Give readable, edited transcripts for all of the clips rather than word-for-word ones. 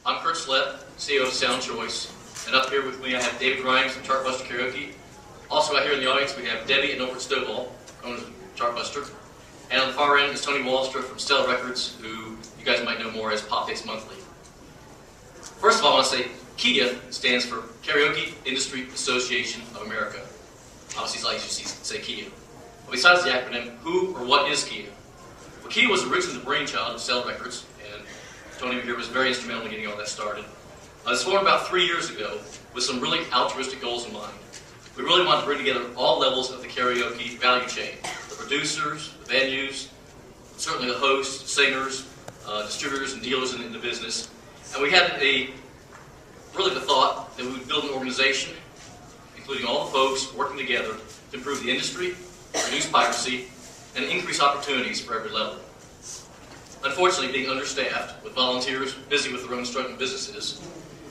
I'm Kurt Slett, CEO of Sound Choice, and up here with me I have David Grimes from Chartbuster Karaoke. Also out here in the audience we have Debbie and Norbert Stovall, owners of Chartbuster. And on the far end is Tony Wallstra from Stella Records, who you guys might know more as Pop Hits Monthly. First of all, I want to say KIAA stands for Karaoke Industry Association of America. Obviously, it's like you say KIAA. But besides the acronym, who or what is KIAA? Well, KIAA was originally the brainchild of Stella Records, and Tony here was very instrumental in getting all that started. It was formed about 3 years ago with some really altruistic goals in mind. We really wanted to bring together all levels of the karaoke value chain. The producers, the venues, certainly the hosts, singers, distributors and dealers in the business. And we had really the thought that we would build an organization, including all the folks working together to improve the industry, reduce piracy, and increase opportunities for every level. Unfortunately, being understaffed, with volunteers busy with their own struggling businesses,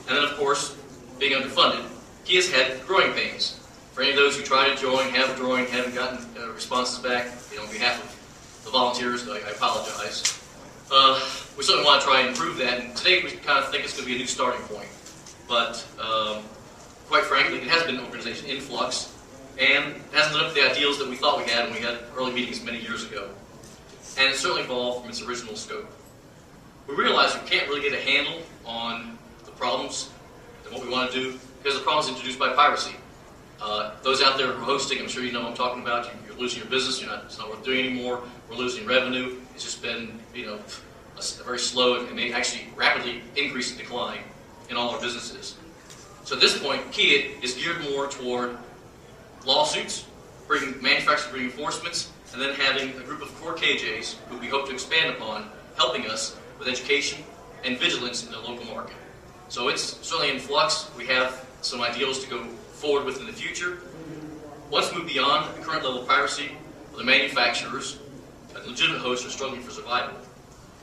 and then of course, being underfunded, KIAA's had growing pains. For any of those who try to join, have joined, haven't gotten responses back, on behalf of the volunteers, I apologize. We certainly want to try and improve that, and today we kind of think it's going to be a new starting point. But quite frankly, it has been an organization in flux, and it hasn't lived up to the ideals that we thought we had when we had early meetings many years ago. And it's certainly evolved from its original scope. We realize we can't really get a handle on the problems and what we want to do because the problem is introduced by piracy. Those out there who are hosting, I'm sure you know what I'm talking about. You're losing your business. It's not worth doing anymore. We're losing revenue. It's just been, a very slow and may actually rapidly increasing decline in all our businesses. So at this point, KIAA is geared more toward lawsuits, manufacturers bringing enforcements, and then having a group of core KJs who we hope to expand upon, helping us with education and vigilance in the local market. So it's certainly in flux. We have some ideals to go forward with in the future. Once we move beyond the current level of piracy, the manufacturers and legitimate hosts are struggling for survival.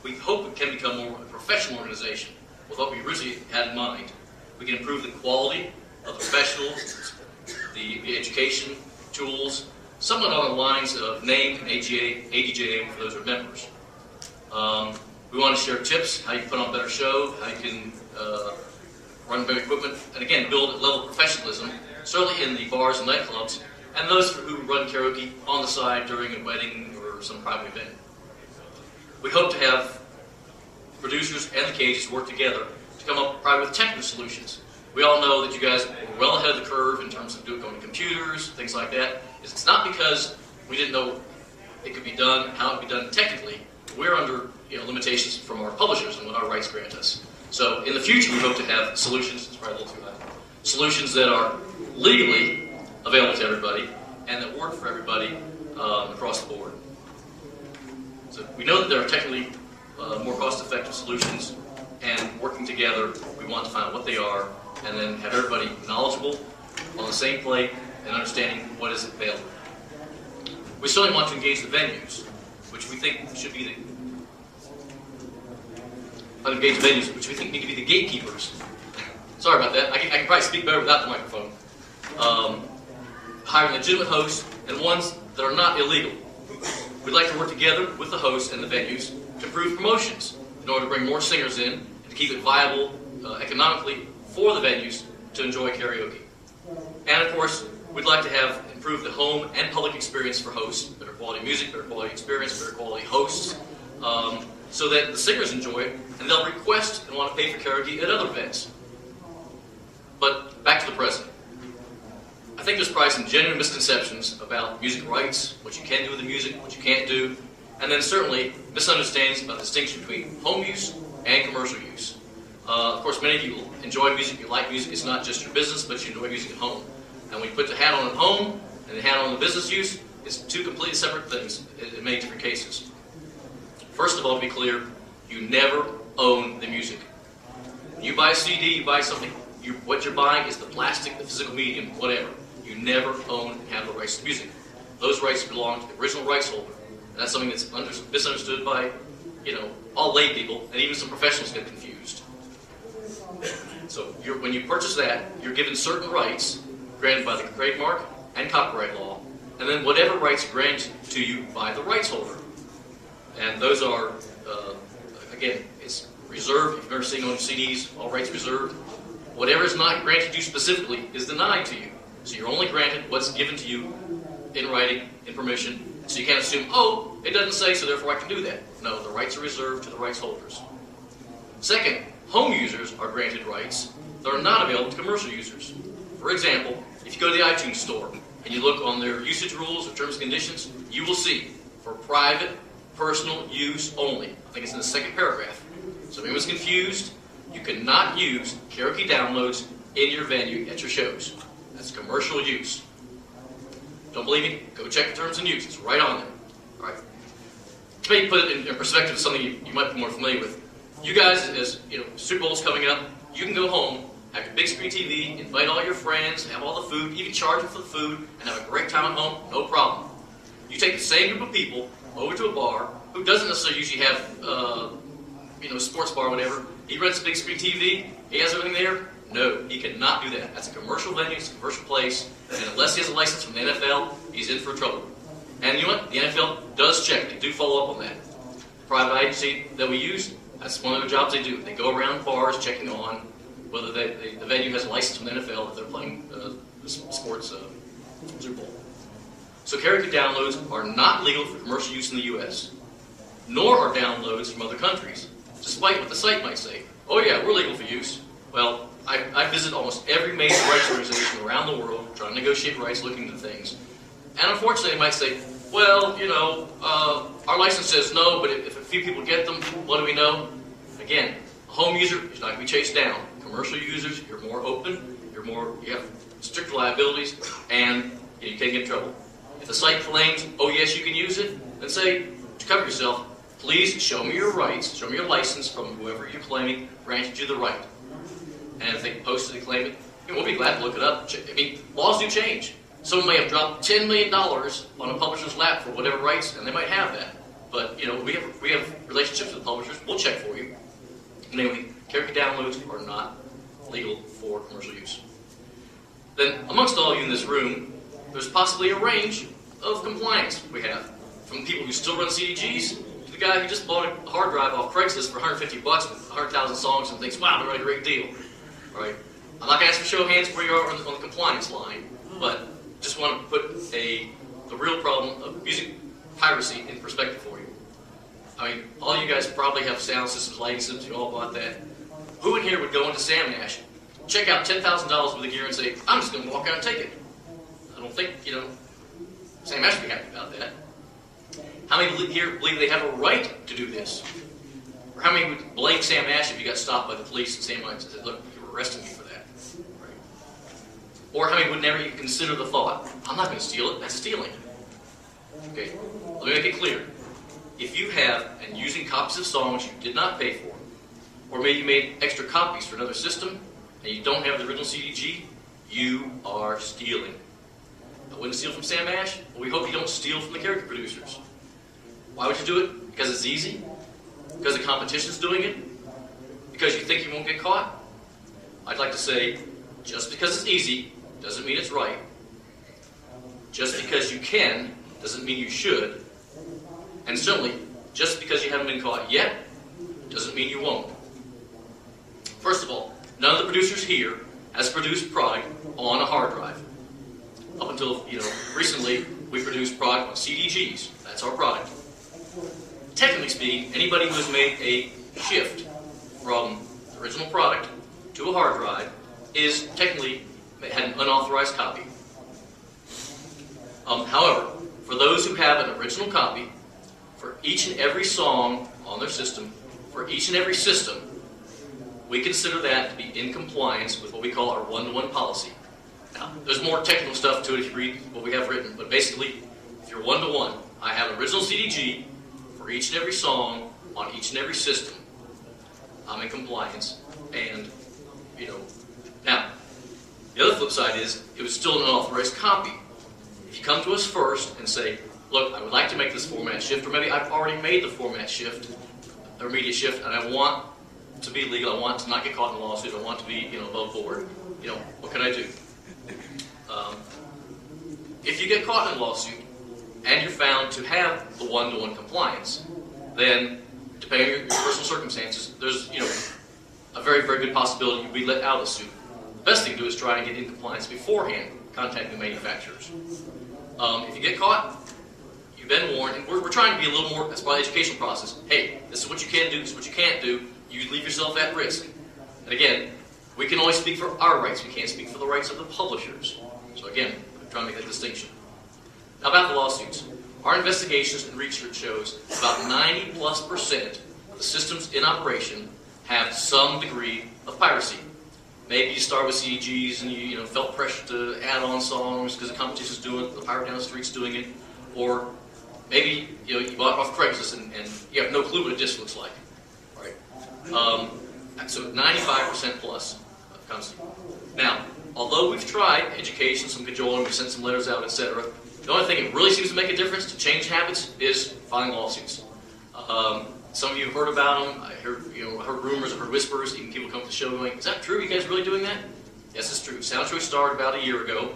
We hope it can become more of a professional organization with what we originally had in mind. We can improve the quality of the professionals, the education, tools, somewhat on the lines of name and ADJ for those who are members. We want to share tips, how you can put on a better show, how you can run better equipment, and again, build a level of professionalism, certainly in the bars and nightclubs, and those who run karaoke on the side during a wedding or some private event. We hope to have producers and the cages work together to come up probably with technical solutions. We all know that you guys were well ahead of the curve in terms of going to computers, things like that. It's not because we didn't know it could be done, how it could be done technically. We're under limitations from our publishers and what our rights grant us. So in the future, we hope to have solutions, it's probably a little too high, solutions that are legally available to everybody and that work for everybody across the board. So we know that there are technically more cost-effective solutions, and working together, we want to find out what they are and then have everybody knowledgeable, on the same plate, and understanding what is available. We certainly want to engage the venues, which we think should be need to be the gatekeepers. Sorry about that. I can probably speak better without the microphone. Hiring legitimate hosts and ones that are not illegal. We'd like to work together with the hosts and the venues to improve promotions in order to bring more singers in and to keep it viable economically for the venues to enjoy karaoke. And of course, we'd like to have improved the home and public experience for hosts, better quality music, better quality experience, better quality hosts, so that the singers enjoy it and they'll request and want to pay for karaoke at other events. But back to the present. I think there's probably some genuine misconceptions about music rights, what you can do with the music, what you can't do, and then certainly misunderstandings about the distinction between home use and commercial use. Of course, many of you enjoy music, you like music, it's not just your business, but you enjoy music at home. And when you put the hat on at home and the hat on the business use, it's two completely separate things in many different cases. First of all, to be clear, you never own the music. When you buy a CD, you buy something, what you're buying is the plastic, the physical medium, whatever. You never own and have the rights to music. Those rights belong to the original rights holder. And that's something that's misunderstood by, all lay people, and even some professionals get confused. So when you purchase that, you're given certain rights granted by the trademark and copyright law, and then whatever rights granted to you by the rights holder. And those are, again, it's reserved. If you've ever seen on CDs, all rights reserved. Whatever is not granted you specifically is denied to you. So you're only granted what's given to you in writing, in permission. So you can't assume, oh, it doesn't say, so therefore I can do that. No, the rights are reserved to the rights holders. Second, home users are granted rights that are not available to commercial users. For example, if you go to the iTunes store and you look on their usage rules or terms and conditions, you will see for private, personal use only. I think it's in the second paragraph. So if anyone's confused, you cannot use karaoke downloads in your venue at your shows. That's commercial use. Don't believe me? Go check the terms and use. It's right on there. All right. To maybe put it in perspective of something you might be more familiar with. You guys, as you know, Super Bowl's coming up. You can go home, have your big screen TV, invite all your friends, have all the food, even charge them for the food, and have a great time at home. No problem. You take the same group of people over to a bar who doesn't necessarily usually have, a sports bar or whatever. He rents a big screen TV. He has everything there. No, he cannot do that. That's a commercial venue, it's a commercial place, and unless he has a license from the NFL, he's in for trouble. And you know what? The NFL does check. They do follow up on that. The private agency that we use, that's one of their jobs they do. They go around bars checking on whether the venue has a license from the NFL if they're playing the sports Super Bowl. So karaoke downloads are not legal for commercial use in the U.S., nor are downloads from other countries, despite what the site might say. Oh yeah, we're legal for use. Well, I visit almost every major rights organization around the world, trying to negotiate rights, looking into things. And unfortunately, they might say, well, our license says no, but if a few people get them, what do we know? Again, a home user is not going to be chased down. Commercial users, you're more open, you have strict liabilities, and you can't get in trouble. If the site claims, oh yes, you can use it, then say, to cover yourself, please show me your rights, show me your license from whoever you're claiming granted you the right. And if they post it and claim it, we'll be glad to look it up. I mean, laws do change. Someone may have dropped $10 million on a publisher's lap for whatever rights, and they might have that. But, we have relationships with publishers. We'll check for you. And anyway, karaoke downloads are not legal for commercial use. Then, amongst all of you in this room, there's possibly a range of compliance we have. From people who still run CDGs to the guy who just bought a hard drive off Craigslist for $150 with 100,000 songs and thinks, wow, they're a great deal. All right? I'm not going to ask for show of hands where you are on the compliance line, but just want to put the real problem of music piracy in perspective for you. I mean, all you guys probably have sound systems, lighting systems, you all bought that. Who in here would go into Sam Nash, check out $10,000 worth of gear and say, I'm just going to walk out and take it? I don't think, Sam Nash would be happy about that. How many here believe they have a right to do this? Or how many would blame Sam Nash if you got stopped by the police and Sam Nash said, look, you were arresting me for that? Right? Or how many would never even consider the thought, I'm not going to steal it, that's stealing. Okay, let me make it clear. If you have and using copies of songs you did not pay for, or maybe you made extra copies for another system, and you don't have the original CDG, you are stealing. I wouldn't steal from Sam Ash, but we hope you don't steal from the karaoke producers. Why would you do it? Because it's easy? Because the competition's doing it? Because you think you won't get caught? I'd like to say, just because it's easy doesn't mean it's right. Just because you can doesn't mean you should. And certainly, just because you haven't been caught yet doesn't mean you won't. First of all, none of the producers here has produced product on a hard drive. Up until, recently, we produced product on CDGs. That's our product. Technically speaking, anybody who has made a shift from the original product to a hard drive is technically had an unauthorized copy. However, for those who have an original copy, for each and every song on their system, for each and every system, we consider that to be in compliance with what we call our one-to-one policy. Now, there's more technical stuff to it if you read what we have written, but basically, if you're one-to-one, I have an original CDG for each and every song on each and every system. I'm in compliance, and, Now, the other flip side is, it was still an unauthorized copy. If you come to us first and say, look, I would like to make this format shift, or maybe I've already made the format shift, or media shift, and I want to be legal, I want to not get caught in a lawsuit, I want to be, above board. What can I do? If you get caught in a lawsuit, and you're found to have the one-to-one compliance, then depending on your personal circumstances, there's a very, very good possibility you'll be let out of the suit. The best thing to do is try and get in compliance beforehand, contacting the manufacturers. If you get caught, you've been warned, and we're trying to be a little more, that's part of the educational process. Hey, this is what you can do, this is what you can't do. You leave yourself at risk. And again, we can only speak for our rights. We can't speak for the rights of the publishers. So again, we're trying to make that distinction. Now about the lawsuits. Our investigations and research shows about 90+% of the systems in operation have some degree of piracy. Maybe you start with CDGs and you felt pressure to add on songs because the competition's doing it, the pirate down the street's doing it, or maybe you bought it off Craigslist and you have no clue what a disc looks like. Right? So 95% plus comes. Now, although we've tried education, some cajoling, we've sent some letters out, etc., the only thing that really seems to make a difference to change habits is filing lawsuits. Some of you have heard about them. I heard, heard rumors, I've heard whispers. Even people come to the show going, "Is that true? You guys really doing that?" Yes, it's true. Sound Choice started about a year ago.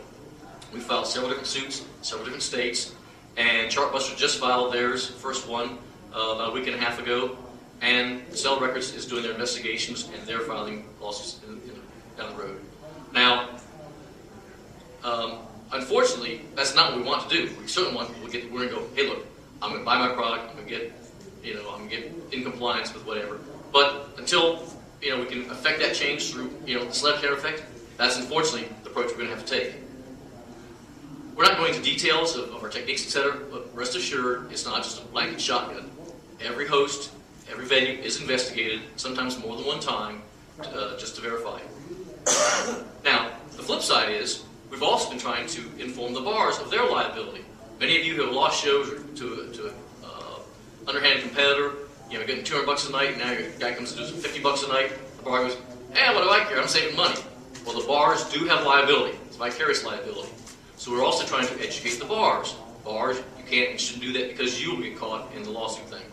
We filed several different suits, several different states, and Chartbuster just filed theirs, first one, about a week and a half ago. And Cell Records is doing their investigations, and they're filing lawsuits down the road. Now, unfortunately, that's not what we want to do. We certainly want people to get where and go, "Hey, look, I'm going to buy my product. I'm going to get, I'm going to get in compliance with whatever." But until we can affect that change through the sled care effect, that's unfortunately the approach we're going to have to take. We're not going into details of our techniques, etc., but rest assured, it's not just a blanket shotgun. Every host, every venue is investigated, sometimes more than one time, just to verify. Now, the flip side is, we've also been trying to inform the bars of their liability. Many of you who have lost shows to an underhanded competitor, getting $200 a night, and now your guy comes to do $50 a night, the bar goes, "Hey, what do I care? I'm saving money." Well, the bars do have liability. It's vicarious liability. So we're also trying to educate the bars. Bars, you can't and shouldn't do that because you will get caught in the lawsuit thing.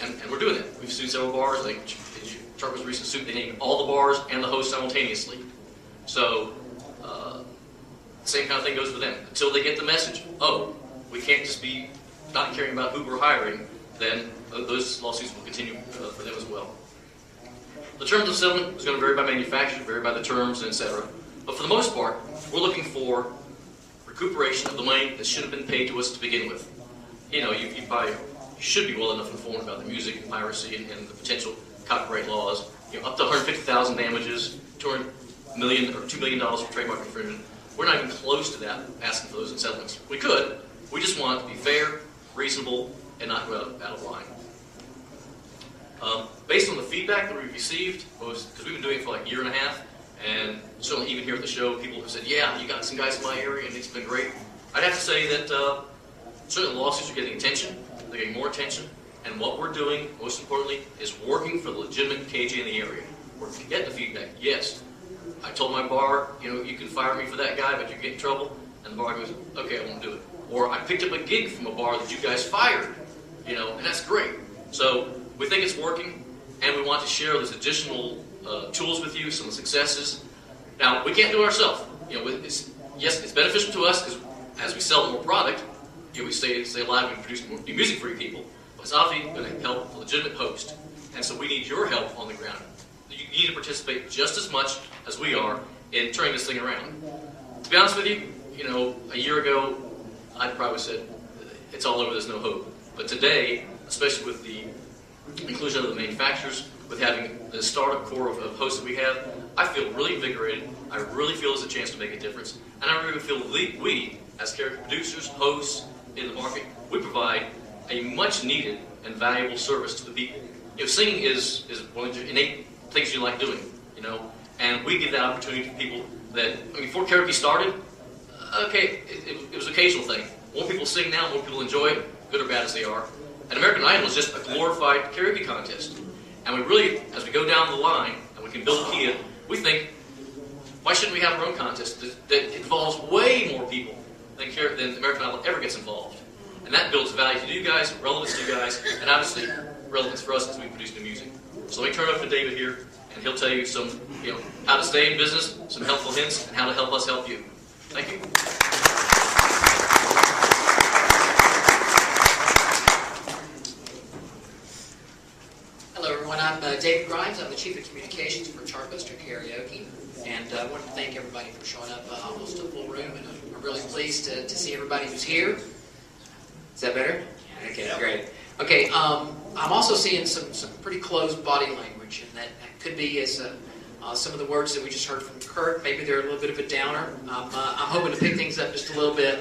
And we're doing that. We've sued several bars. I think Chartbuster's recent suit, they named all the bars and the host simultaneously. So, same kind of thing goes for them. Until they get the message, oh, we can't just be not caring about who we're hiring, then those lawsuits will continue for them as well. The terms of settlement is going to vary by manufacturer, vary by the terms, etc. But for the most part, we're looking for recuperation of the money that should have been paid to us to begin with. You should be well enough informed about the music and piracy and the potential copyright laws. Up to $150,000 damages, $2 million or $2 million for trademark infringement. We're not even close to that, asking for those in settlements. We could. We just want it to be fair, reasonable, and not go out of line. Based on the feedback that we've received, because we've been doing it for like a year and a half, and certainly even here at the show, people have said, "Yeah, you got some guys in my area, and it's been great." I'd have to say that certainly lawsuits are getting attention. They're getting more attention, and what we're doing, most importantly, is working for the legitimate KJ in the area. We're getting the feedback. Yes, I told my bar, you can fire me for that guy, but you get in trouble. And the bar goes, "Okay, I won't do it." Or I picked up a gig from a bar that you guys fired, and that's great. So we think it's working, and we want to share those additional tools with you, some successes. Now, we can't do it ourselves. Yes, it's beneficial to us because as we sell more product, we stay alive and produce more new music for you people. But it's obviously going to help a legitimate host. And so we need your help on the ground. You need to participate just as much as we are in turning this thing around. To be honest with you, a year ago, I'd probably said, it's all over, there's no hope. But today, especially with the inclusion of the manufacturers, with having the startup core of hosts that we have, I feel really invigorated. I really feel there's a chance to make a difference. And I really feel we, as karaoke producers, hosts in the market, we provide a much needed and valuable service to the people. Singing is one of the innate things you like doing, and we give that opportunity to people that, before karaoke started, okay, it was an occasional thing. More people sing now, more people enjoy it, good or bad as they are. And American Idol is just a glorified karaoke contest. And we really, as we go down the line, and we can build a KIAA, we think, why shouldn't we have our own contest that involves way more people than American Idol ever gets involved? And that builds value to you guys, relevance to you guys, and obviously relevance for us as we produce new music. So let me turn it over to David here, and he'll tell you some, how to stay in business, some helpful hints, and how to help us help you. Thank you. David Grimes. I'm the Chief of Communications for Chartbuster Karaoke, and I want to thank everybody for showing up. Almost a full room, and I'm really pleased to see everybody who's here. Is that better? Okay, great. Okay, I'm also seeing some pretty closed body language, and that could be as some of the words that we just heard from Kurt. Maybe they're a little bit of a downer. I'm hoping to pick things up just a little bit.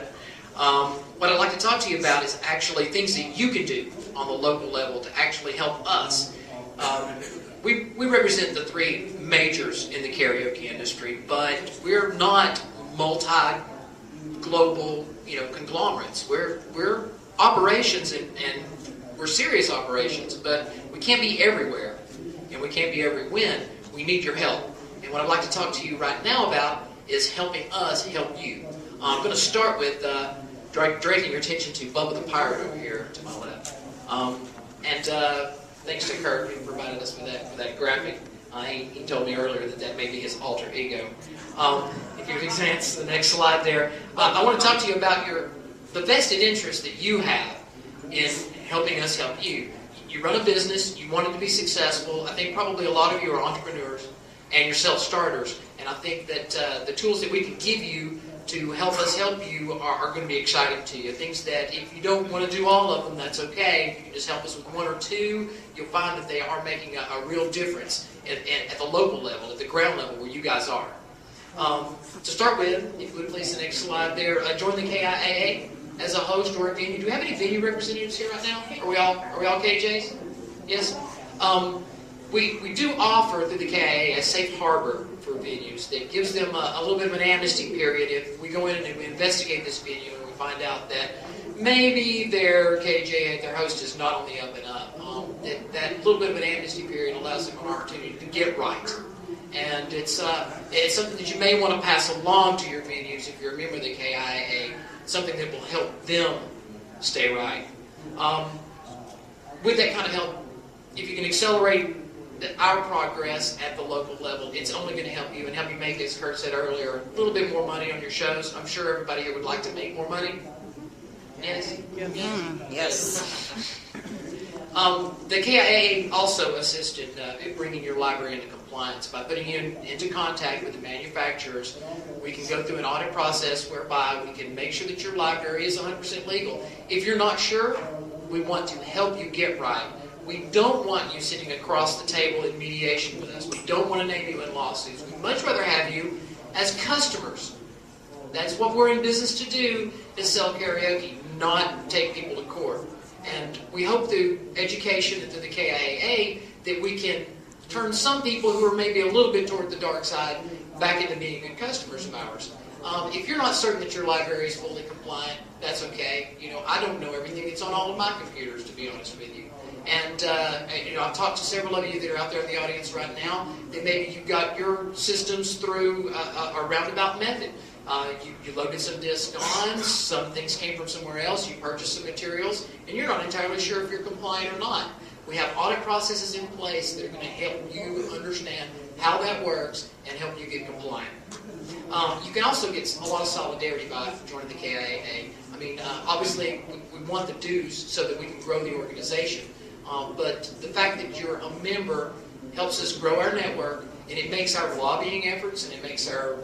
What I'd like to talk to you about is actually things that you can do on the local level to actually help us. We represent the three majors in the karaoke industry, but we're not multi-global, conglomerates. We're operations, and we're serious operations, but we can't be everywhere, and we can't be every win. We need your help. And what I'd like to talk to you right now about is helping us help you. I'm going to start with directing your attention to Bubba the Pirate over here to my left. Thanks to Kurt who provided us with that graphic. He told me earlier that may be his alter ego. If you advance the next slide there, I want to talk to you about the vested interest that you have in helping us help you. You run a business, you want it to be successful. I think probably a lot of you are entrepreneurs and you're self-starters, and I think that the tools that we can give you to help us help you are going to be exciting to you. Things that if you don't want to do all of them, that's okay. If you can just help us with one or two, you'll find that they are making a real difference at the local level, at the ground level where you guys are. To start with, if you would please the next slide there, join the KIAA as a host or a venue. Do we have any venue representatives here right now? Are we all KJs? Yes? We do offer through the KIAA a safe harbor for venues that gives them a little bit of an amnesty period if we go in and we investigate this venue and we find out that maybe their KJ, their host, is not on the up and up. That little bit of an amnesty period allows them an opportunity to get right. And it's something that you may want to pass along to your venues if you're a member of the KIAA, something that will help them stay right. With that kind of help, if you can accelerate our progress at the local level, it's only going to help you and help you make, as Kurt said earlier, a little bit more money on your shows. I'm sure everybody here would like to make more money. Yes? Yes. The KIAA also assisted in bringing your library into compliance by putting you into contact with the manufacturers. We can go through an audit process whereby we can make sure that your library is 100% legal. If you're not sure, we want to help you get right. We don't want you sitting across the table in mediation with us. We don't want to name you in lawsuits. We'd much rather have you as customers. That's what we're in business to do, is sell karaoke, not take people to court. And we hope through education and through the KIAA that we can turn some people who are maybe a little bit toward the dark side back into being good customers of ours. If you're not certain that your library is fully compliant, that's okay. I don't know everything that's on all of my computers, to be honest with you. And I've talked to several of you that are out there in the audience right now that maybe you got your systems through a roundabout method. You loaded some discs on, some things came from somewhere else, you purchased some materials, and you're not entirely sure if you're compliant or not. We have audit processes in place that are going to help you understand how that works and help you get compliant. You can also get a lot of solidarity by joining the KIAA. I mean, obviously, we want the dues so that we can grow the organization. But the fact that you're a member helps us grow our network, and it makes our lobbying efforts and it makes our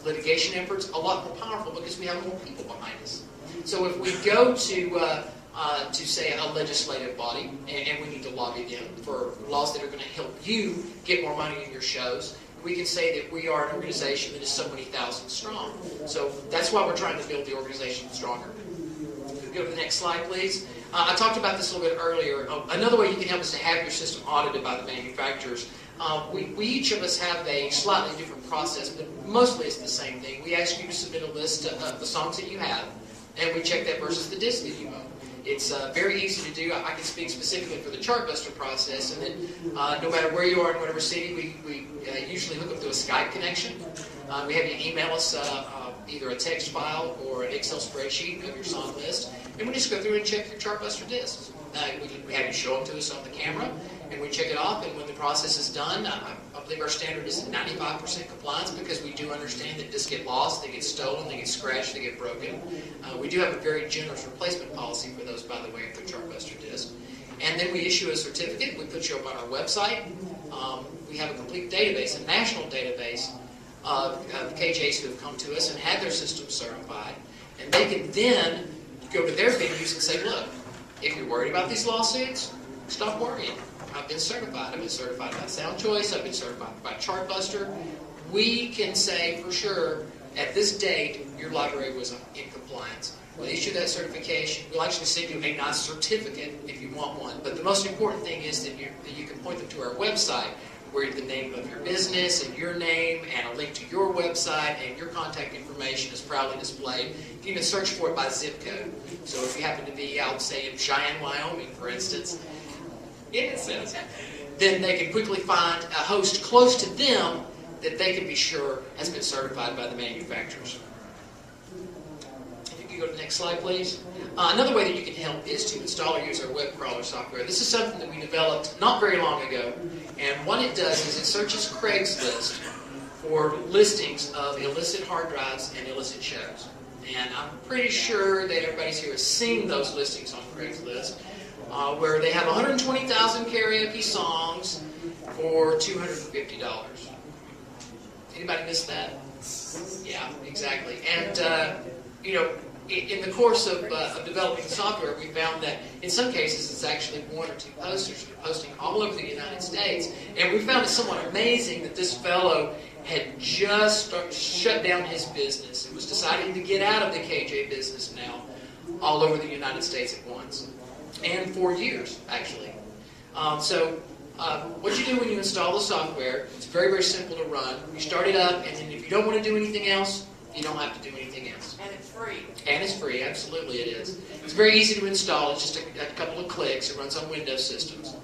litigation efforts a lot more powerful because we have more people behind us. So if we go to say a legislative body and we need to lobby them for laws that are going to help you get more money in your shows, we can say that we are an organization that is so many thousands strong. So that's why we're trying to build the organization stronger. Go to the next slide, please. I talked about this a little bit earlier. Another way you can help is to have your system audited by the manufacturers. We each of us have a slightly different process, but mostly it's the same thing. We ask you to submit a list of the songs that you have, and we check that versus the disc that you own. It's very easy to do. I can speak specifically for the Chartbuster process, and then no matter where you are in whatever city, we usually hook up to a Skype connection. We have you email us either a text file or an Excel spreadsheet of your song list, and we just go through and check your Chartbuster discs. We have you show them to us on the camera, and we check it off, and when the process is done, I believe our standard is 95% compliance because we do understand that discs get lost, they get stolen, they get scratched, they get broken. We do have a very generous replacement policy for those, by the way, for Chartbuster discs. And And then we issue a certificate. We put you up on our website. We have a complete database, a national database of KJs who have come to us and had their systems certified. And they can then go to their venues and say, look, if you're worried about these lawsuits, stop worrying. I've been certified. I've been certified by Sound Choice. I've been certified by Chartbuster. We can say for sure, at this date, your library was in compliance. We'll issue that certification. We'll actually send you a nice certificate if you want one. But the most important thing is that you can point them to our website, where the name of your business and your name and a link to your website and your contact information is proudly displayed. You can even search for it by zip code. So if you happen to be out, say, in Cheyenne, Wyoming, for instance, then they can quickly find a host close to them that they can be sure has been certified by the manufacturers. If you could go to the next slide, please. Another way that you can help is to install or use our web crawler software. This is something that we developed not very long ago, and what it does is it searches Craigslist for listings of illicit hard drives and illicit shows. And I'm pretty sure that everybody's here has seen those listings on Craigslist, where they have 120,000 karaoke songs for $250. Anybody miss that? Yeah, exactly. And, in the course of developing the software, we found that in some cases it's actually one or two posters that are posting all over the United States. And we found it somewhat amazing that this fellow had just shut down his business. He was deciding to get out of the KJ business now all over the United States at once. And for years, actually. What you do when you install the software, it's very, very simple to run. You start it up, and then if you don't want to do anything else, you don't have to do anything else. And it's free. And it's free, absolutely it is. It's very easy to install. It's just a couple of clicks. It runs on Windows systems.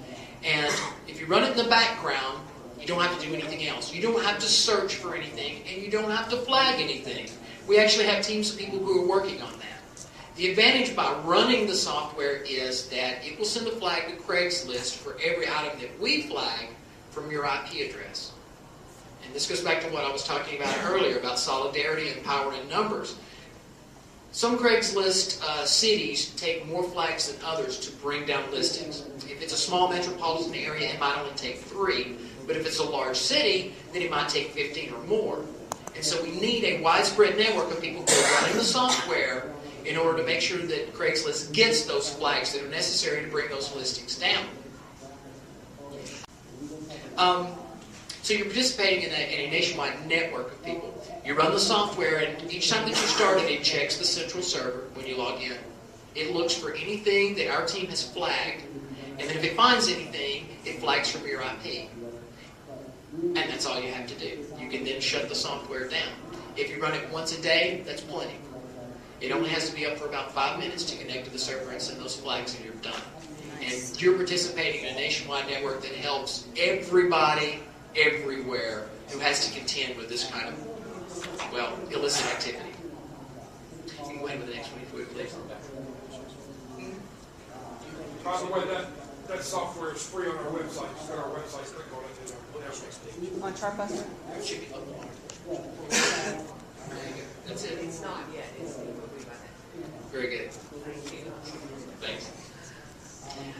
And if you run it in the background, you don't have to do anything else. You don't have to search for anything, and you don't have to flag anything. We actually have teams of people who are working on that. The advantage by running the software is that it will send a flag to Craigslist for every item that we flag from your IP address. And this goes back to what I was talking about earlier about solidarity and power in numbers. Some Craigslist cities take more flags than others to bring down listings. If it's a small metropolitan area, it might only take 3. But if it's a large city, then it might take 15 or more. And so we need a widespread network of people who are running the software in order to make sure that Craigslist gets those flags that are necessary to bring those listings down. So you're participating in a nationwide network of people. You run the software, and each time that you start it, it checks the central server when you log in. It looks for anything that our team has flagged, and then if it finds anything, it flags from your IP. And that's all you have to do. You can then shut the software down. If you run it once a day, that's plenty. It only has to be up for about 5 minutes to connect to the server and send those flags, and you're done. And you're participating in a nationwide network that helps everybody, everywhere, who has to contend with this kind of, illicit activity. You can go ahead with the next one if you would, please. By the way, that software is free on our website. Just go to our website, click on it, and On Chartbuster? It should be a little more. There you go. That's it. It's not yet. It's will be by then. Very good. Thank you. Thanks.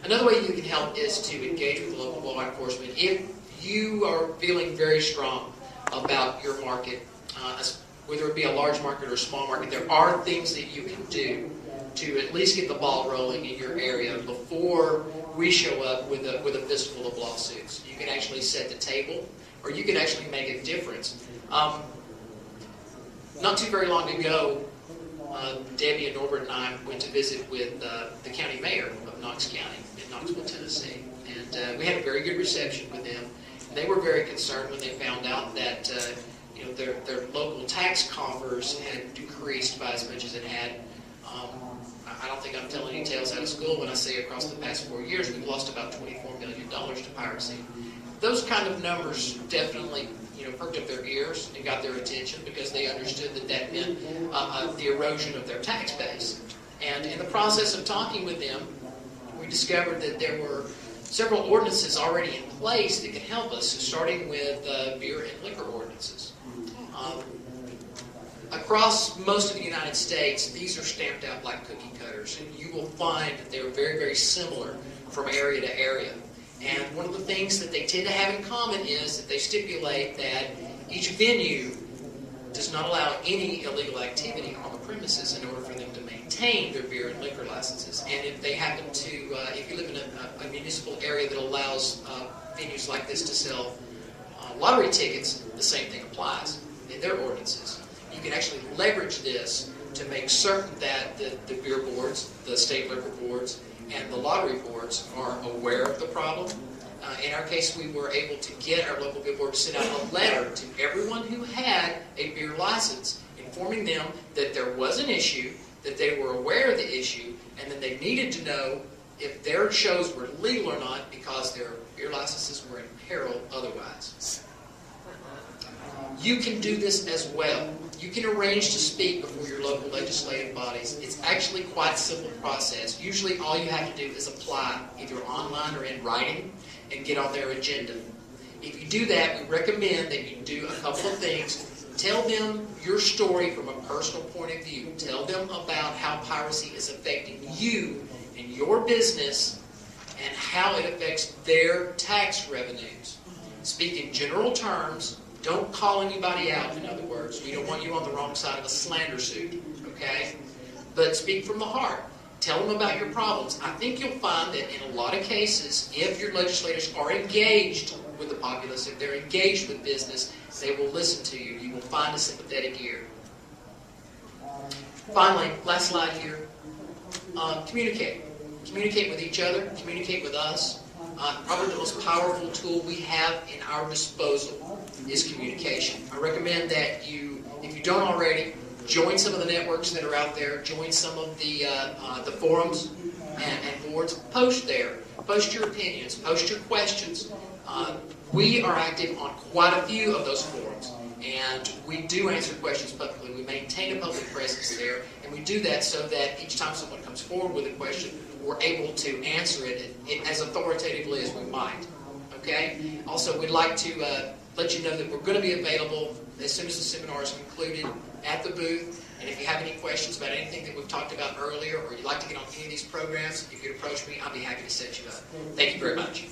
Another way you can help is to engage with local law enforcement. If you are feeling very strong about your market, whether it be a large market or a small market, there are things that you can do to at least get the ball rolling in your area before we show up with a fistful of lawsuits. You can actually set the table, or you can actually make a difference. Not too very long ago, Debbie and Norbert and I went to visit with the county mayor of Knox County in Knoxville, Tennessee. And we had a very good reception with them. They were very concerned when they found out that their local tax coffers had decreased by as much as it had. I don't think I'm telling any tales out of school when I say across the past 4 years we've lost about $24 million to piracy. Those kind of numbers definitely perked up their ears and got their attention because they understood that meant the erosion of their tax base. And in the process of talking with them, we discovered that there were several ordinances already in place that could help us, starting with beer and liquor ordinances. Across most of the United States, these are stamped out like cookie cutters, and you will find that they're very, very similar from area to area. And one of the things that they tend to have in common is that they stipulate that each venue does not allow any illegal activity on the premises in order for them to maintain their beer and liquor licenses. And if they happen to, if you live in a municipal area that allows venues like this to sell lottery tickets, the same thing applies in their ordinances. You can actually leverage this to make certain that the beer boards, the state liquor boards, and the lottery boards are aware of the problem. In our case, we were able to get our local beer board to send out a letter to everyone who had a beer license, informing them that there was an issue, that they were aware of the issue, and that they needed to know if their shows were legal or not because their beer licenses were in peril otherwise. You can do this as well. You can arrange to speak before your local legislative bodies. It's actually quite a simple process. Usually all you have to do is apply, either online or in writing, and get on their agenda. If you do that, we recommend that you do a couple of things. Tell them your story from a personal point of view. Tell them about how piracy is affecting you and your business and how it affects their tax revenues. Speak in general terms. Don't call anybody out, in other words. We don't want you on the wrong side of a slander suit, okay? But speak from the heart. Tell them about your problems. I think you'll find that in a lot of cases, if your legislators are engaged with the populace, if they're engaged with business, they will listen to you. You will find a sympathetic ear. Finally, last slide here. Communicate. Communicate with each other. Communicate with us. Probably the most powerful tool we have in our disposal is communication. I recommend that you, if you don't already, join some of the networks that are out there. Join some of the forums and boards. Post there. Post your opinions. Post your questions. We are active on quite a few of those forums, and we do answer questions publicly. We maintain a public presence there, and we do that so that each time someone comes forward with a question, we're able to answer it as authoritatively as we might. Okay? Also, we'd like to let you know that we're going to be available as soon as the seminar is concluded at the booth. And if you have any questions about anything that we've talked about earlier, or you'd like to get on any of these programs, if you'd approach me, I'll be happy to set you up. Thank you very much.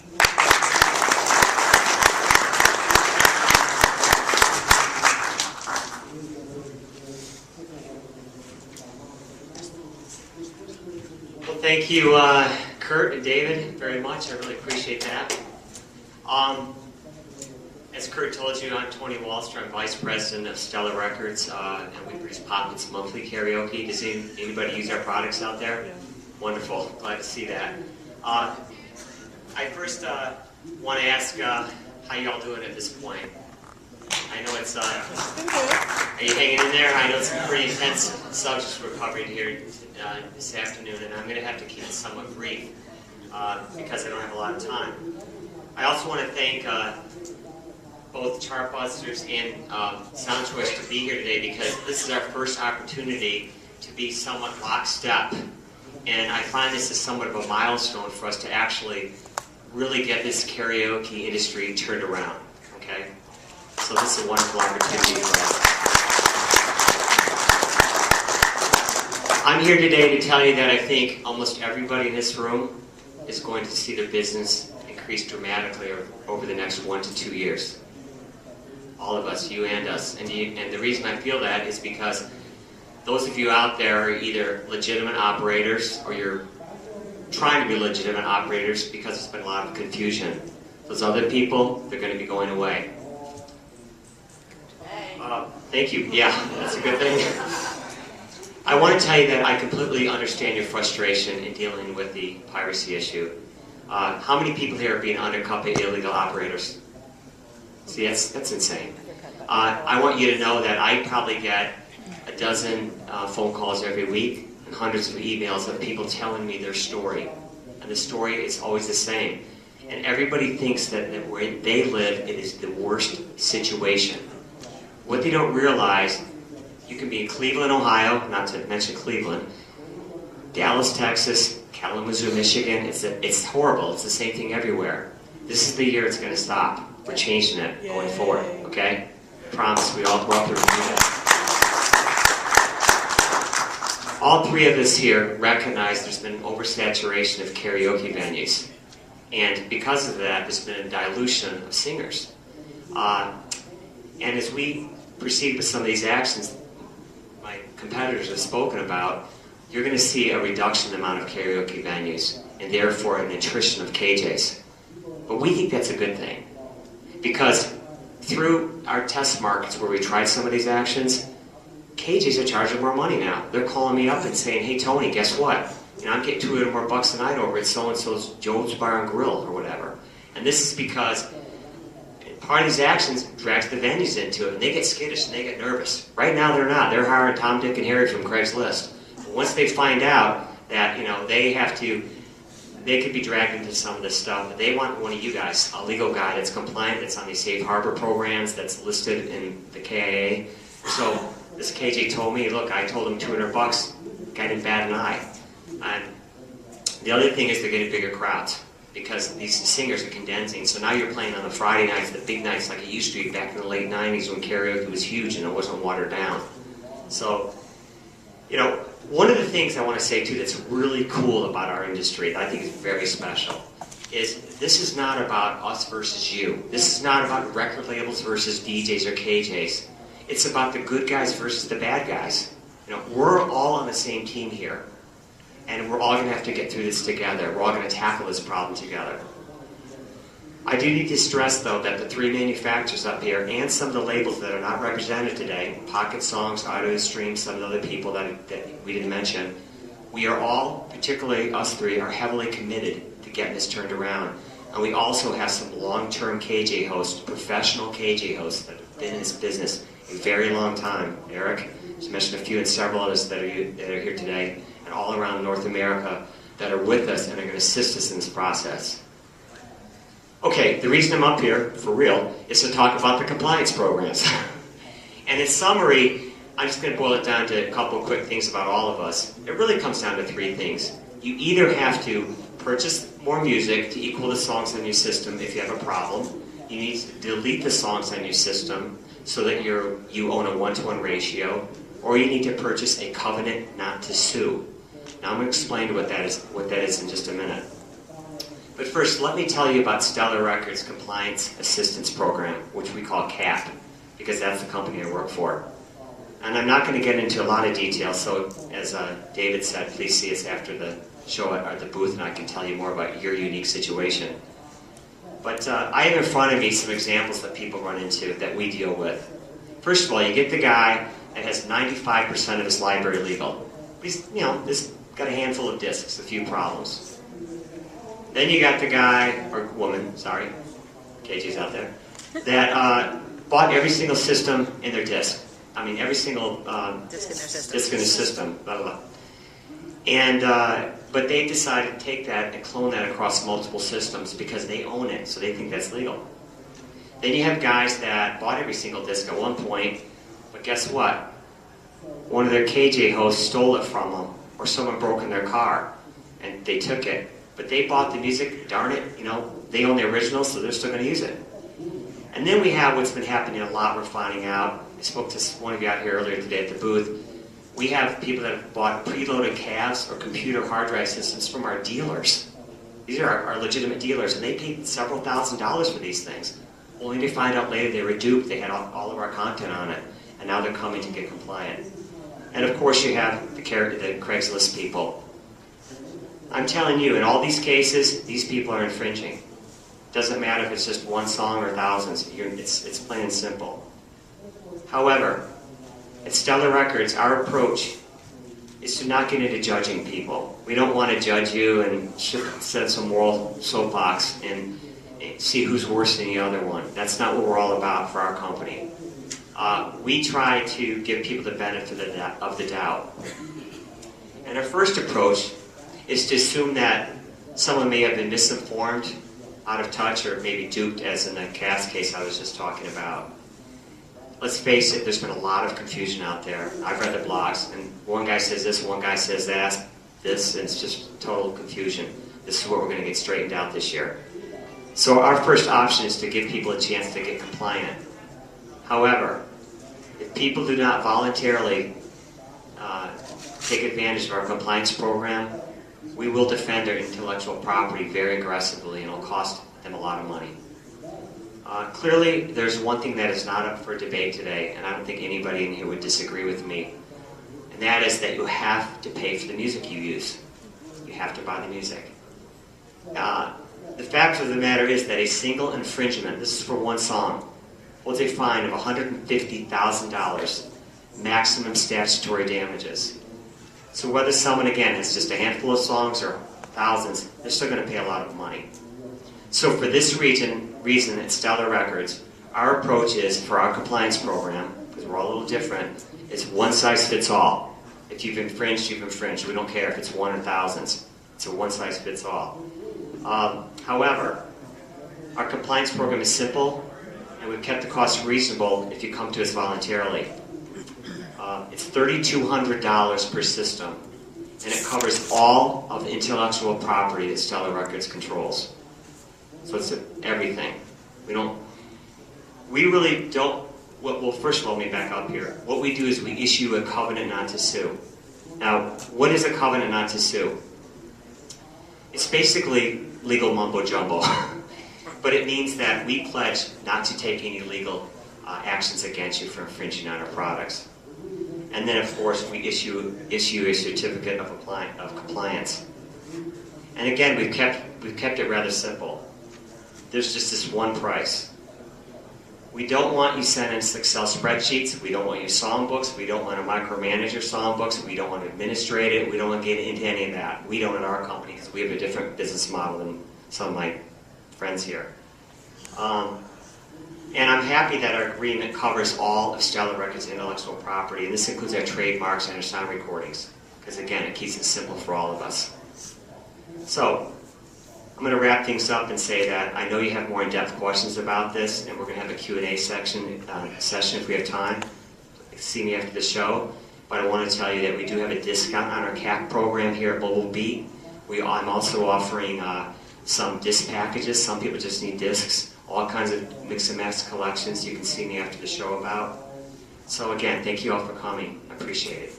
Well, thank you, Kurt and David, very much. I really appreciate that. As Kurt told you, I'm Tony Wallster. I'm Vice President of Stellar Records, and we produce Pockets Monthly Karaoke. Does anybody use our products out there? Wonderful. Glad to see that. I first want to ask how y'all doing at this point. I know it's, are you hanging in there? I know it's a pretty intense subject we're covering here this afternoon, and I'm going to have to keep it somewhat brief because I don't have a lot of time. I also want to thank both Chartbusters and Sound Choice to be here today, because this is our first opportunity to be somewhat lockstep. And I find this is somewhat of a milestone for us to actually really get this karaoke industry turned around. Okay? So this is a wonderful opportunity for us. I'm here today to tell you that I think almost everybody in this room is going to see their business increase dramatically over the next 1 to 2 years. All of us, you and us. And the reason I feel that is because those of you out there are either legitimate operators or you're trying to be legitimate operators because there's been a lot of confusion. Those other people, they're going to be going away. Thank you. Yeah, that's a good thing. I want to tell you that I completely understand your frustration in dealing with the piracy issue. How many people here are being undercut by illegal operators? See, that's insane. I want you to know that I probably get a dozen phone calls every week and hundreds of emails of people telling me their story. And the story is always the same. And everybody thinks that where they live, it is the worst situation. What they don't realize, you can be in Cleveland, Ohio, not to mention Cleveland, Dallas, Texas, Kalamazoo, Michigan. It's horrible. It's the same thing everywhere. This is the year it's going to stop. We're changing it going forward, okay? I promise we're out there to do that. all three of us here recognize there's been an oversaturation of karaoke venues. And because of that, there's been a dilution of singers. And as we proceed with some of these actions my competitors have spoken about, you're going to see a reduction in the amount of karaoke venues, and therefore an attrition of KJs. But we think that's a good thing, because through our test markets where we tried some of these actions, KJs are charging more money now. They're calling me up and saying, hey Tony, guess what? You know, I'm getting $200 more bucks a night over at so-and-so's Joe's Bar and Grill or whatever. And this is because part of these actions drags the venues into it, and they get skittish and they get nervous. Right now they're not. They're hiring Tom, Dick, and Harry from Craigslist. But once they find out that, you know, they could be dragged into some of this stuff, but they want one of you guys, a legal guy that's compliant, that's on these safe harbor programs, that's listed in the KIAA. So this KJ told me, look, I told him $200 bucks, guy didn't bat an eye. And the other thing is they're getting bigger crowds, because these singers are condensing. So now you're playing on the Friday nights, the big nights like it used to be back in the late 90s when karaoke was huge and it wasn't watered down. So, you know, one of the things I want to say too that's really cool about our industry that I think is very special is this is not about us versus you. This is not about record labels versus DJs or KJs. It's about the good guys versus the bad guys. You know, we're all on the same team here. And we're all going to have to get through this together. We're all going to tackle this problem together. I do need to stress, though, that the three manufacturers up here and some of the labels that are not represented today, Pocket Songs, Audio Stream, some of the other people that we didn't mention, we are all, particularly us three, are heavily committed to getting this turned around. And we also have some long-term KJ hosts, professional KJ hosts that have been in this business a very long time. Eric has mentioned a few and several others that are here today, and all around North America that are with us and are going to assist us in this process. Okay, the reason I'm up here, for real, is to talk about the compliance programs. And in summary, I'm just going to boil it down to a couple of quick things about all of us. It really comes down to three things. You either have to purchase more music to equal the songs on your system if you have a problem. You need to delete the songs on your system so that you own a 1-to-1 ratio. Or you need to purchase a covenant not to sue. Now I'm going to explain what that is in just a minute. But first, let me tell you about Stellar Records Compliance Assistance Program, which we call CAP, because that's the company I work for. And I'm not going to get into a lot of detail, so as David said, please see us after the show at the booth and I can tell you more about your unique situation. But I have in front of me some examples that people run into that we deal with. First of all, you get the guy that has 95% of his library legal. He's, you know, this got a handful of discs, a few problems. Then you got the guy, or woman, sorry, KJ's out there, that bought every single system in their disc. I mean, every single disc in their system, blah, blah, blah. And, but they decided to take that and clone that across multiple systems because they own it, so they think that's legal. Then you have guys that bought every single disc at one point, but guess what? One of their KJ hosts stole it from them, or someone broke in their car, and they took it. But they bought the music, darn it, you know, they own the original, so they're still going to use it. And then we have what's been happening a lot, we're finding out. I spoke to one of you out here earlier today at the booth. We have people that have bought preloaded CAVs or computer hard drive systems from our dealers. These are our legitimate dealers, and they paid several $1,000s for these things. Only to find out later they were duped, they had all of our content on it, and now they're coming to get compliant. And of course you have the Craigslist people. I'm telling you, in all these cases, these people are infringing. Doesn't matter if it's just one song or thousands, it's plain and simple. However, at Stellar Records, our approach is to not get into judging people. We don't want to judge you and set some moral soapbox and see who's worse than the other one. That's not what we're all about for our company. We try to give people the benefit of the doubt. And our first approach is to assume that someone may have been misinformed, out of touch, or maybe duped, as in the Cass case I was just talking about. Let's face it, there's been a lot of confusion out there. I've read the blogs, and one guy says this, one guy says that, and it's just total confusion. This is what we're going to get straightened out this year. So our first option is to give people a chance to get compliant. However, if people do not voluntarily take advantage of our compliance program, we will defend their intellectual property very aggressively, and it'll cost them a lot of money. Clearly, there's one thing that is not up for debate today, and I don't think anybody in here would disagree with me, and that is that you have to pay for the music you use. You have to buy the music. The fact of the matter is that a single infringement, this is for one song, holds a fine of $150,000, maximum statutory damages. So whether someone, again, has just a handful of songs or thousands, they're still going to pay a lot of money. So for this reason at Stellar Records, our approach is, for our compliance program, because we're all a little different, is one size fits all. If you've infringed, you've infringed. We don't care if it's one or thousands. It's a one size fits all. However, our compliance program is simple, and we've kept the cost reasonable if you come to us voluntarily. It's $3,200 per system, and it covers all of the intellectual property that Stellar Records controls. So it's everything. We really don't, well, first of all, let me back up here. What we do is we issue a covenant not to sue. Now, what is a covenant not to sue? It's basically legal mumbo jumbo, but it means that we pledge not to take any legal actions against you for infringing on our products. And then, of course, we issue a certificate of compliance. And again, we've kept it rather simple. There's just this one price. We don't want you sending us Excel spreadsheets. We don't want you songbooks. We don't want to micromanage your songbooks. We don't want to administrate it. We don't want to get into any of that. We don't in our company because we have a different business model than some of my friends here. And I'm happy that our agreement covers all of Stellar Records' intellectual property, and this includes our trademarks and our sound recordings, because again, it keeps it simple for all of us. So, I'm going to wrap things up and say that I know you have more in-depth questions about this, and we're going to have a Q&A session if we have time. See me after the show. But I want to tell you that we do have a discount on our CAP program here at Mobile Beat. I'm also offering some disc packages. Some people just need discs. All kinds of mix and match collections you can see me after the show about. So again, thank you all for coming. I appreciate it.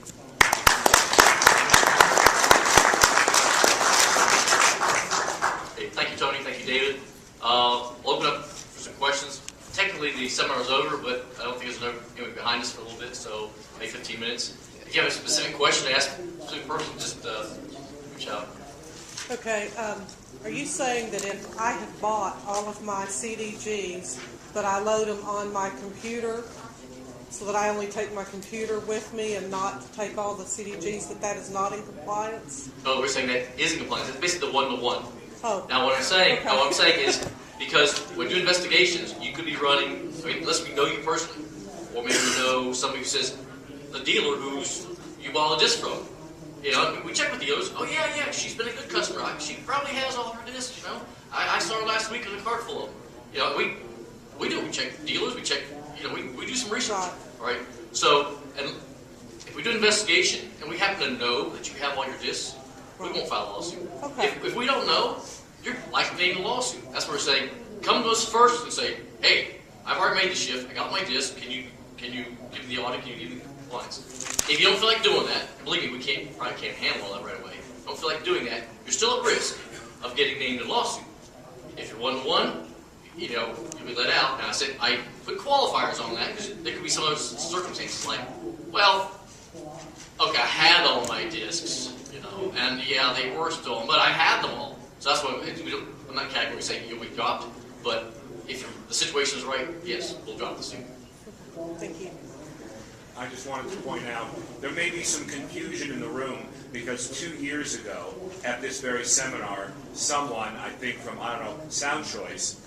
Hey, thank you, Tony. Thank you, David. We'll open up for some questions. Technically, the seminar is over, but I don't think there's another behind us for a little bit, so maybe 15 minutes. If you have a specific question to ask a specific person, just reach out. Okay, are you saying that if I have bought all of my CDGs, that I load them on my computer, so that I only take my computer with me and not take all the CDGs, that is not in compliance? No, we're saying that is in compliance. It's basically the one-to-one. Oh. Now, what I'm saying is, because when you do investigations, you could be running, unless we know you personally, or maybe we know somebody who says, the dealer who's you bought a disc from. We check with dealers. Oh yeah, she's been a good customer. She probably has all her discs. I saw her last week with a cart full of them. We check dealers. We check. We do some research. All right. So, and if we do an investigation and we happen to know that you have all your discs, we won't file a lawsuit. Okay. If we don't know, you're likely to need a lawsuit. That's what we're saying. Come to us first and say, hey, I've already made the shift. I got my disc. Can you give me the audit? Can you give me the compliance? If you don't feel like doing that, and believe me, probably can't handle all that right away. Don't feel like doing that, you're still at risk of getting named in a lawsuit. If you're one-to-one, you'll be let out. Now I put qualifiers on that because there could be some of those circumstances like, well, okay, I had all my discs, and yeah, they were stolen, but I had them all. So that's why I'm not category saying you'll be dropped, but if the situation is right, yes, we'll drop the suit. Thank you. I just wanted to point out, there may be some confusion in the room because 2 years ago at this very seminar, someone, I think from, Sound Choice,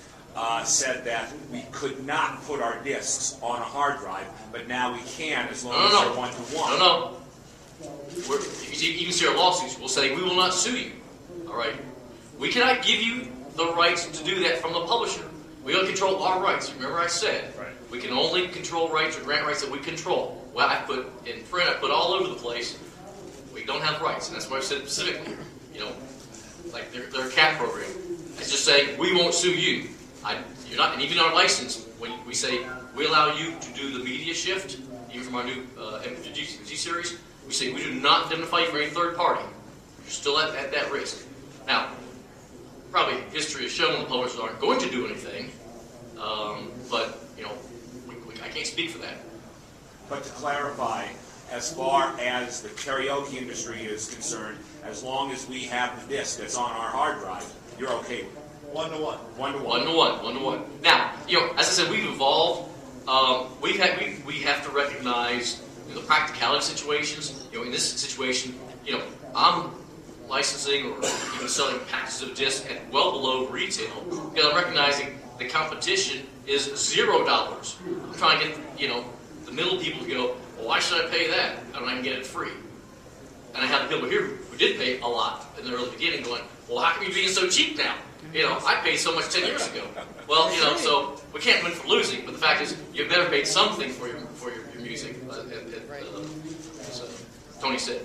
said that we could not put our discs on a hard drive, but now we can as long as they're one-to-one. No. If you even see our lawsuits, we'll say we will not sue you. All right? We cannot give you the rights to do that from the publisher. We don't control our rights. Remember I said, right. We can only control rights or grant rights that we control. Well, I put in print, I put all over the place. We don't have rights, and that's what I said specifically. Like their CAP program. It's just saying we won't sue you. You're not, and even our license, when we say we allow you to do the media shift, even from our new MP3G series, We say we do not indemnify you for any third party. You're still at that risk. Now, probably history has shown the publishers aren't going to do anything, but I can't speak for that. But to clarify, as far as the karaoke industry is concerned, as long as we have the disc that's on our hard drive, you're okay with it. 1-to-1. 1-to-1. 1-to-1. Now, as I said, we've evolved. We have to recognize the practicality situations. In this situation, I'm licensing or even selling packages of discs at well below retail because I'm recognizing the competition is $0. I'm trying to get the middle people to go, well, why should I pay that? I can get it free. And I have the people here who did pay a lot in the early beginning going, well, how come you're being so cheap now? I paid so much 10 years ago. Well, so we can't win for losing, but the fact is you better paid something for your music, as Tony said.